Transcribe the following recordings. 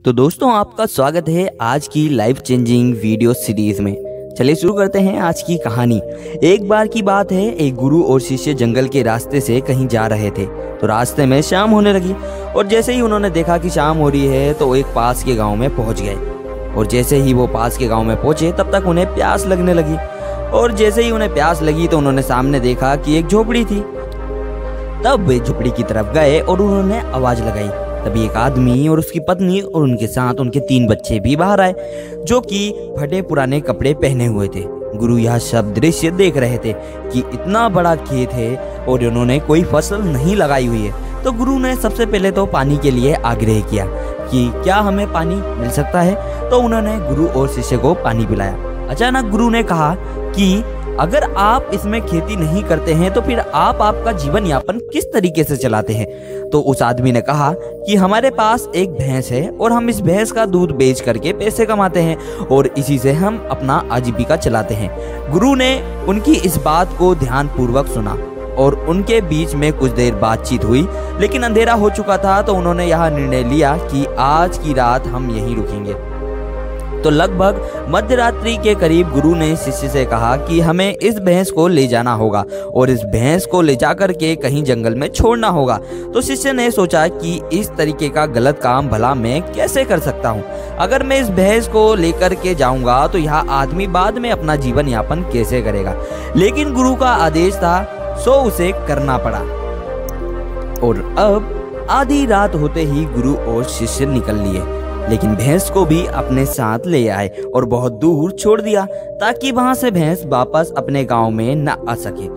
तो दोस्तों आपका स्वागत है आज की लाइफ चेंजिंग वीडियो सीरीज में। चलिए शुरू करते हैं आज की कहानी। एक बार की बात है, एक गुरु और शिष्य जंगल के रास्ते से कहीं जा रहे थे। तो रास्ते में शाम होने लगी और जैसे ही उन्होंने देखा कि शाम हो रही है तो एक पास के गांव में पहुंच गए। और जैसे ही वो पास के गांव में पहुंचे तब तक उन्हें प्यास लगने लगी। और जैसे ही उन्हें प्यास लगी तो उन्होंने सामने देखा कि एक झोपड़ी थी। तब वे झोपड़ी की तरफ गए और उन्होंने आवाज लगाई। तभी एक आदमी और उसकी पत्नी और उनके साथ उनके 3 बच्चे भी बाहर आए, जो कि फटे पुराने कपड़े पहने हुए थे। गुरु यह सब दृश्य देख रहे थे कि इतना बड़ा खेत है और उन्होंने कोई फसल नहीं लगाई हुई है। तो गुरु ने सबसे पहले तो पानी के लिए आग्रह किया कि क्या हमें पानी मिल सकता है। तो उन्होंने गुरु और शिष्य को पानी पिलाया। अचानक गुरु ने कहा कि अगर आप इसमें खेती नहीं करते हैं तो फिर आप आपका जीवन यापन किस तरीके से चलाते हैं। तो उस आदमी ने कहा कि हमारे पास एक भैंस है और हम इस भैंस का दूध बेच करके पैसे कमाते हैं और इसी से हम अपना आजीविका चलाते हैं। गुरु ने उनकी इस बात को ध्यानपूर्वक सुना और उनके बीच में कुछ देर बातचीत हुई, लेकिन अंधेरा हो चुका था। तो उन्होंने यह निर्णय लिया कि आज की रात हम यहीं रुकेंगे। तो लगभग मध्य रात्रि के करीब गुरु ने शिष्य से कहा कि हमें इस भैंस को ले जाना होगा और इस भैंस को ले जाकर के कहीं जंगल में छोड़ना होगा। तो शिष्य ने सोचा कि इस तरीके का गलत काम भला मैं कैसे कर सकता हूँ। अगर मैं इस भैंस को लेकर के जाऊंगा तो यह आदमी बाद में अपना जीवन यापन कैसे करेगा। लेकिन गुरु का आदेश था, सो उसे करना पड़ा। और अब आधी रात होते ही गुरु और शिष्य निकल लिए, लेकिन भैंस को भी अपने साथ ले आए और बहुत दूर छोड़ दिया ताकि वहां से भैंस वापस अपने गांव में न आ सके।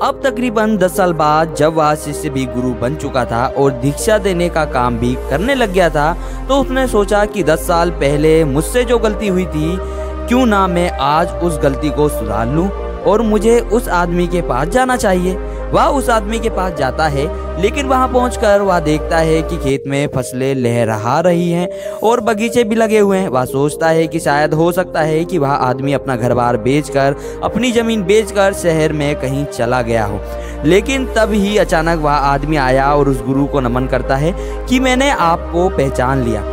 अब तकरीबन 10 साल बाद जब वह शिष्य भी गुरु बन चुका था और दीक्षा देने का काम भी करने लग गया था, तो उसने सोचा कि 10 साल पहले मुझसे जो गलती हुई थी, क्यों ना मैं आज उस गलती को सुधार लूं और मुझे उस आदमी के पास जाना चाहिए। वह उस आदमी के पास जाता है, लेकिन वहां पहुंचकर वह देखता है कि खेत में फसलें लहरा रही हैं और बगीचे भी लगे हुए हैं। वह सोचता है कि शायद हो सकता है कि वह आदमी अपना घर बार बेचकर, अपनी जमीन बेचकर शहर में कहीं चला गया हो। लेकिन तब ही अचानक वह आदमी आया और उस गुरु को नमन करता है कि मैंने आपको पहचान लिया।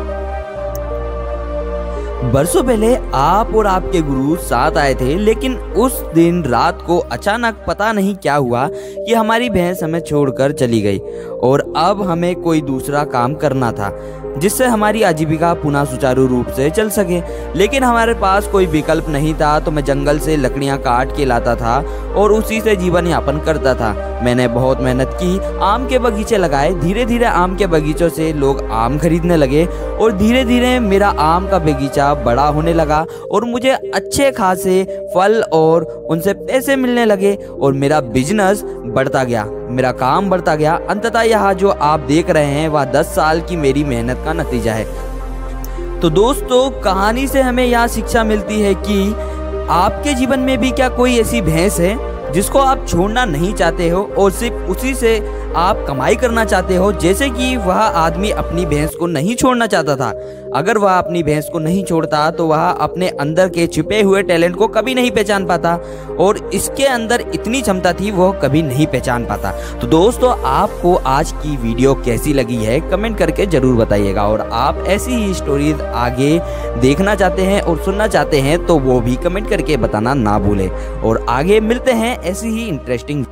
बरसों पहले आप और आपके गुरु साथ आए थे, लेकिन उस दिन रात को अचानक पता नहीं क्या हुआ कि हमारी भैंस हमें छोड़कर चली गई और अब हमें कोई दूसरा काम करना था जिससे हमारी आजीविका पुनः सुचारू रूप से चल सके। लेकिन हमारे पास कोई विकल्प नहीं था, तो मैं जंगल से लकड़ियां काट के लाता था और उसी से जीवन यापन करता था। मैंने बहुत मेहनत की, आम के बगीचे लगाए। धीरे धीरे आम के बगीचों से लोग आम खरीदने लगे और धीरे धीरे मेरा आम का बगीचा बड़ा होने लगा और मुझे अच्छे खासे फल और उनसे पैसे मिलने लगे और मेरा बिजनेस बढ़ता गया, मेरा काम बढ़ता गया। अंततः यह जो आप देख रहे हैं वह 10 साल की मेरी मेहनत का नतीजा है। तो दोस्तों, कहानी से हमें यह शिक्षा मिलती है कि आपके जीवन में भी क्या कोई ऐसी भैंस है जिसको आप छोड़ना नहीं चाहते हो और सिर्फ उसी से आप कमाई करना चाहते हो, जैसे कि वह आदमी अपनी भैंस को नहीं छोड़ना चाहता था। अगर वह अपनी भैंस को नहीं छोड़ता तो वह अपने अंदर के छिपे हुए टैलेंट को कभी नहीं पहचान पाता और इसके अंदर इतनी क्षमता थी वो कभी नहीं पहचान पाता। तो दोस्तों, आपको आज की वीडियो कैसी लगी है कमेंट करके जरूर बताइएगा और आप ऐसी ही स्टोरीज आगे देखना चाहते हैं और सुनना चाहते हैं तो वो भी कमेंट करके बताना ना भूलें। और आगे मिलते हैं ऐसी ही इंटरेस्टिंग